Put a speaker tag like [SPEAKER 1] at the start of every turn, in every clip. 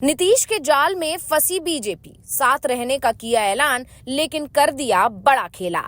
[SPEAKER 1] नीतीश के जाल में फंसी बीजेपी, साथ रहने का किया ऐलान, लेकिन कर दिया बड़ा खेला।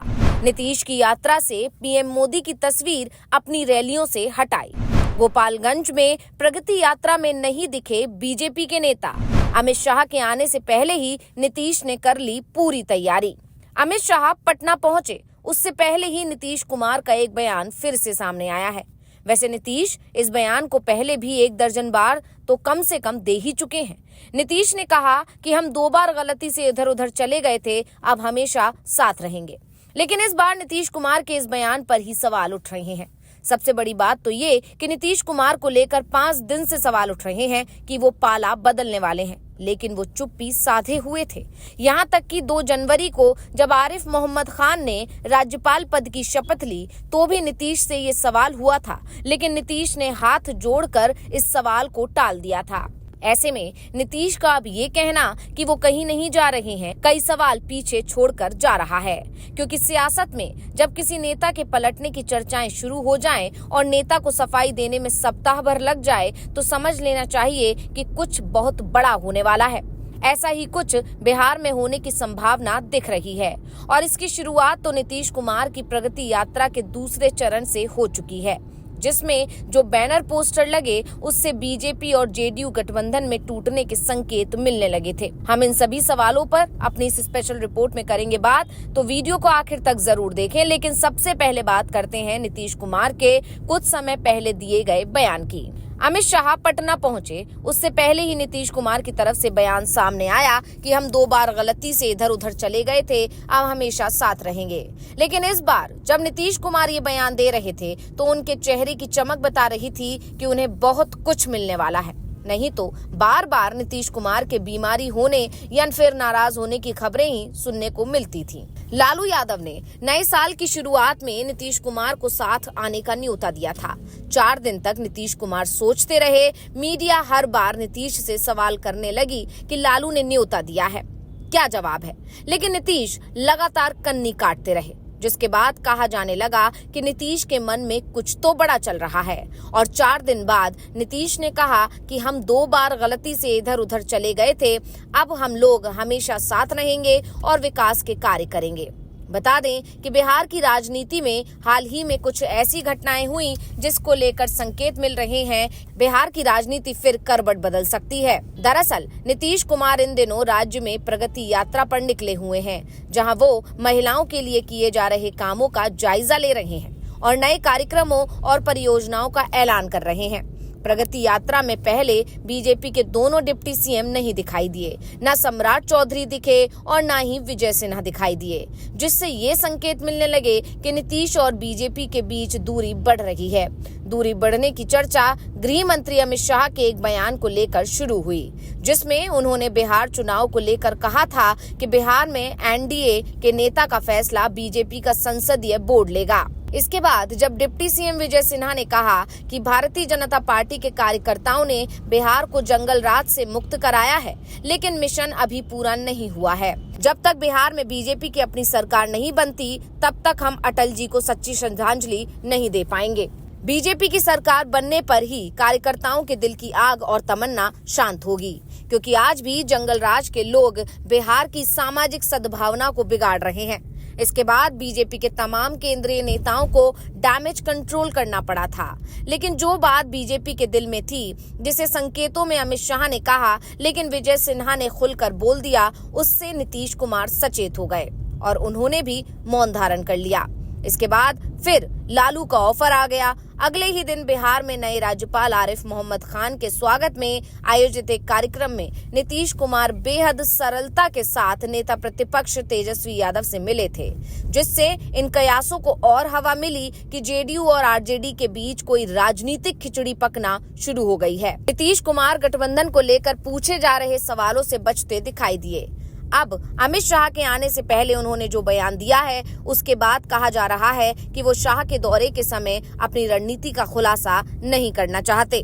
[SPEAKER 1] नीतीश की यात्रा से पीएम मोदी की तस्वीर अपनी रैलियों से हटाई। गोपालगंज में प्रगति यात्रा में नहीं दिखे बीजेपी के नेता। अमित शाह के आने से पहले ही नीतीश ने कर ली पूरी तैयारी। अमित शाह पटना पहुंचे, उससे पहले ही नीतीश कुमार का एक बयान फिर से सामने आया है। वैसे नीतीश इस बयान को पहले भी 1 दर्जन बार तो कम से कम दे ही चुके हैं। नीतीश ने कहा कि हम 2 बार गलती से इधर उधर चले गए थे, अब हमेशा साथ रहेंगे। लेकिन इस बार नीतीश कुमार के इस बयान पर ही सवाल उठ रहे हैं। सबसे बड़ी बात तो ये कि नीतीश कुमार को लेकर 5 दिन से सवाल उठ रहे हैं कि वो पाला बदलने वाले हैं, लेकिन वो चुप्पी साधे हुए थे। यहाँ तक कि 2 जनवरी को जब आरिफ मोहम्मद खान ने राज्यपाल पद की शपथ ली तो भी नीतीश से ये सवाल हुआ था, लेकिन नीतीश ने हाथ जोड़कर इस सवाल को टाल दिया था। ऐसे में नीतीश का अब ये कहना कि वो कहीं नहीं जा रहे हैं, कई सवाल पीछे छोड़कर जा रहा है। क्योंकि सियासत में जब किसी नेता के पलटने की चर्चाएं शुरू हो जाएं और नेता को सफाई देने में सप्ताह भर लग जाए तो समझ लेना चाहिए कि कुछ बहुत बड़ा होने वाला है। ऐसा ही कुछ बिहार में होने की संभावना दिख रही है और इसकी शुरुआत तो नीतीश कुमार की प्रगति यात्रा के दूसरे चरण से हो चुकी है, जिसमें जो बैनर पोस्टर लगे उससे बीजेपी और जेडीयू गठबंधन में टूटने के संकेत मिलने लगे थे। हम इन सभी सवालों पर अपनी इस स्पेशल रिपोर्ट में करेंगे बात, तो वीडियो को आखिर तक जरूर देखें। लेकिन सबसे पहले बात करते हैं नीतीश कुमार के कुछ समय पहले दिए गए बयान की। अमित शाह पटना पहुंचे, उससे पहले ही नीतीश कुमार की तरफ से बयान सामने आया कि हम 2 बार गलती से इधर उधर चले गए थे, अब हमेशा साथ रहेंगे। लेकिन इस बार जब नीतीश कुमार ये बयान दे रहे थे तो उनके चेहरे की चमक बता रही थी कि उन्हें बहुत कुछ मिलने वाला है। नहीं तो बार बार नीतीश कुमार के बीमारी होने या फिर नाराज होने की खबरें ही सुनने को मिलती थी। लालू यादव ने नए साल की शुरुआत में नीतीश कुमार को साथ आने का न्योता दिया था। 4 दिन तक नीतीश कुमार सोचते रहे। मीडिया हर बार नीतीश से सवाल करने लगी कि लालू ने न्योता दिया है, क्या जवाब है, लेकिन नीतीश लगातार कन्नी काटते रहे, जिसके बाद कहा जाने लगा कि नीतीश के मन में कुछ तो बड़ा चल रहा है। और 4 दिन बाद नीतीश ने कहा कि हम 2 बार गलती से इधर उधर चले गए थे, अब हम लोग हमेशा साथ रहेंगे और विकास के कार्य करेंगे। बता दें कि बिहार की राजनीति में हाल ही में कुछ ऐसी घटनाएं हुई जिसको लेकर संकेत मिल रहे हैं बिहार की राजनीति फिर करवट बदल सकती है। दरअसल नीतीश कुमार इन दिनों राज्य में प्रगति यात्रा पर निकले हुए हैं, जहां वो महिलाओं के लिए किए जा रहे कामों का जायजा ले रहे हैं और नए कार्यक्रमों और परियोजनाओं का ऐलान कर रहे हैं। प्रगति यात्रा में पहले बीजेपी के दोनों डिप्टी सीएम नहीं दिखाई दिए, न सम्राट चौधरी दिखे और न ही विजय सिन्हा दिखाई दिए, जिससे ये संकेत मिलने लगे कि नीतीश और बीजेपी के बीच दूरी बढ़ रही है। दूरी बढ़ने की चर्चा गृह मंत्री अमित शाह के एक बयान को लेकर शुरू हुई, जिसमें उन्होंने बिहार चुनाव को लेकर कहा था कि बिहार में एनडीए के नेता का फैसला बीजेपी का संसदीय बोर्ड लेगा। इसके बाद जब डिप्टी सीएम विजय सिन्हा ने कहा कि भारतीय जनता पार्टी के कार्यकर्ताओं ने बिहार को जंगल राज से मुक्त कराया है, लेकिन मिशन अभी पूरा नहीं हुआ है। जब तक बिहार में बीजेपी की अपनी सरकार नहीं बनती, तब तक हम अटल जी को सच्ची श्रद्धांजलि नहीं दे पाएंगे। बीजेपी की सरकार बनने पर ही कार्यकर्ताओं के दिल की आग और तमन्ना शांत होगी, क्योंकि आज भी जंगल राज के लोग बिहार की सामाजिक सद्भावना को बिगाड़ रहे हैं। इसके बाद बीजेपी के तमाम केंद्रीय नेताओं को डैमेज कंट्रोल करना पड़ा था। लेकिन जो बात बीजेपी के दिल में थी, जिसे संकेतों में अमित शाह ने कहा लेकिन विजय सिन्हा ने खुलकर बोल दिया, उससे नीतीश कुमार सचेत हो गए और उन्होंने भी मौन धारण कर लिया। इसके बाद फिर लालू का ऑफर आ गया। अगले ही दिन बिहार में नए राज्यपाल आरिफ मोहम्मद खान के स्वागत में आयोजित एक कार्यक्रम में नीतीश कुमार बेहद सरलता के साथ नेता प्रतिपक्ष तेजस्वी यादव से मिले थे, जिससे इन कयासों को और हवा मिली कि जेडीयू और आरजेडी के बीच कोई राजनीतिक खिचड़ी पकना शुरू हो गई है। नीतीश कुमार गठबंधन को लेकर पूछे जा रहे सवालों से बचते दिखाई दिए। अब अमित शाह के आने से पहले उन्होंने जो बयान दिया है, उसके बाद कहा जा रहा है कि वो शाह के दौरे के समय अपनी रणनीति का खुलासा नहीं करना चाहते।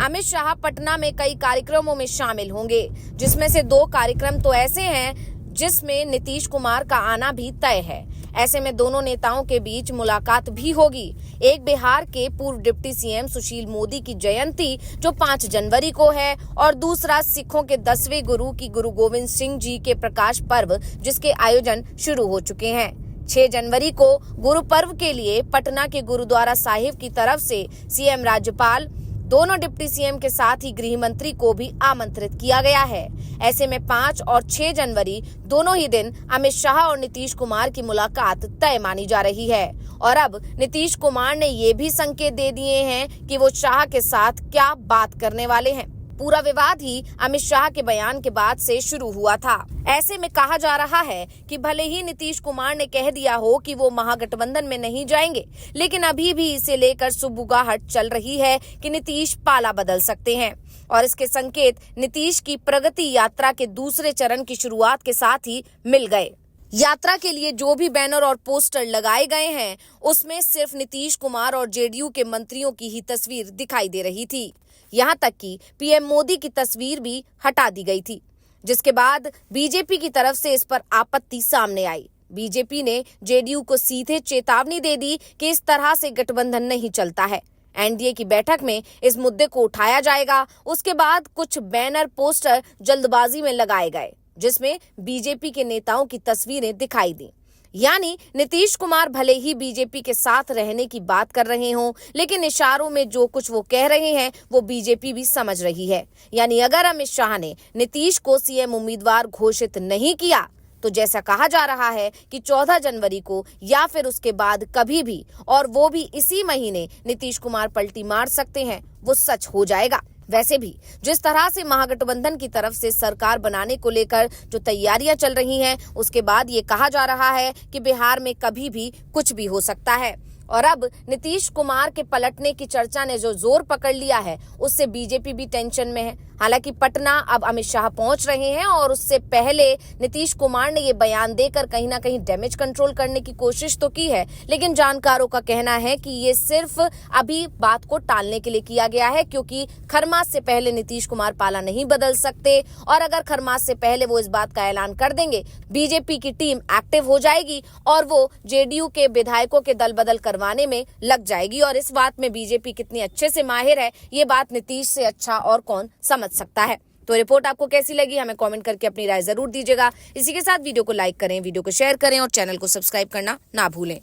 [SPEAKER 1] अमित शाह पटना में कई कार्यक्रमों में शामिल होंगे, जिसमें से 2 कार्यक्रम तो ऐसे हैं जिसमें नीतीश कुमार का आना भी तय है। ऐसे में दोनों नेताओं के बीच मुलाकात भी होगी। एक बिहार के पूर्व डिप्टी सीएम सुशील मोदी की जयंती जो 5 जनवरी को है और दूसरा सिखों के 10वें गुरु की गुरु गोविंद सिंह जी के प्रकाश पर्व जिसके आयोजन शुरू हो चुके हैं। 6 जनवरी को गुरु पर्व के लिए पटना के गुरुद्वारा साहिब की तरफ से सीएम, राज्यपाल, दोनों डिप्टी सीएम के साथ ही गृह मंत्री को भी आमंत्रित किया गया है। ऐसे में 5 और 6 जनवरी दोनों ही दिन अमित शाह और नीतीश कुमार की मुलाकात तय मानी जा रही है। और अब नीतीश कुमार ने ये भी संकेत दे दिए हैं कि वो शाह के साथ क्या बात करने वाले हैं। पूरा विवाद ही अमित शाह के बयान के बाद से शुरू हुआ था। ऐसे में कहा जा रहा है कि भले ही नीतीश कुमार ने कह दिया हो कि वो महागठबंधन में नहीं जाएंगे, लेकिन अभी भी इसे लेकर सुबुगाहट चल रही है कि नीतीश पाला बदल सकते हैं। और इसके संकेत नीतीश की प्रगति यात्रा के दूसरे चरण की शुरुआत के साथ ही मिल गए। यात्रा के लिए जो भी बैनर और पोस्टर लगाए गए हैं, उसमें सिर्फ नीतीश कुमार और जेडीयू के मंत्रियों की ही तस्वीर दिखाई दे रही थी। यहाँ तक कि पीएम मोदी की तस्वीर भी हटा दी गई थी, जिसके बाद बीजेपी की तरफ से इस पर आपत्ति सामने आई। बीजेपी ने जेडीयू को सीधे चेतावनी दे दी कि इस तरह से गठबंधन नहीं चलता है। एनडीए की बैठक में इस मुद्दे को उठाया जाएगा। उसके बाद कुछ बैनर पोस्टर जल्दबाजी में लगाए गए, जिसमें बीजेपी के नेताओं की तस्वीरें दिखाई दी। यानी नीतीश कुमार भले ही बीजेपी के साथ रहने की बात कर रहे हों, लेकिन इशारों में जो कुछ वो कह रहे हैं वो बीजेपी भी समझ रही है। यानी अगर अमित शाह ने नीतीश को सीएम उम्मीदवार घोषित नहीं किया तो जैसा कहा जा रहा है कि 14 जनवरी को या फिर उसके बाद कभी भी, और वो भी इसी महीने, नीतीश कुमार पलटी मार सकते हैं, वो सच हो जाएगा। वैसे भी जिस तरह से महागठबंधन की तरफ से सरकार बनाने को लेकर जो तैयारियां चल रही हैं, उसके बाद ये कहा जा रहा है कि बिहार में कभी भी कुछ भी हो सकता है। और अब नीतीश कुमार के पलटने की चर्चा ने जो जोर पकड़ लिया है, उससे बीजेपी भी टेंशन में है। हालांकि पटना अब अमित शाह पहुंच रहे हैं और उससे पहले नीतीश कुमार ने ये बयान देकर कहीं ना कहीं डैमेज कंट्रोल करने की कोशिश तो की है, लेकिन जानकारों का कहना है कि ये सिर्फ अभी बात को टालने के लिए किया गया है, क्योंकि खरमास से पहले नीतीश कुमार पाला नहीं बदल सकते। और अगर खरमास से पहले वो इस बात का ऐलान कर देंगे, बीजेपी की टीम एक्टिव हो जाएगी और वो जेडीयू के विधायकों के दल बदल करवाने में लग जाएगी। और इस बात में बीजेपी कितनी अच्छे से माहिर है, ये बात नीतीश से अच्छा और कौन समझ सकता है। तो रिपोर्ट आपको कैसी लगी, हमें कमेंट करके अपनी राय जरूर दीजिएगा। इसी के साथ वीडियो को लाइक करें, वीडियो को शेयर करें और चैनल को सब्सक्राइब करना ना भूलें।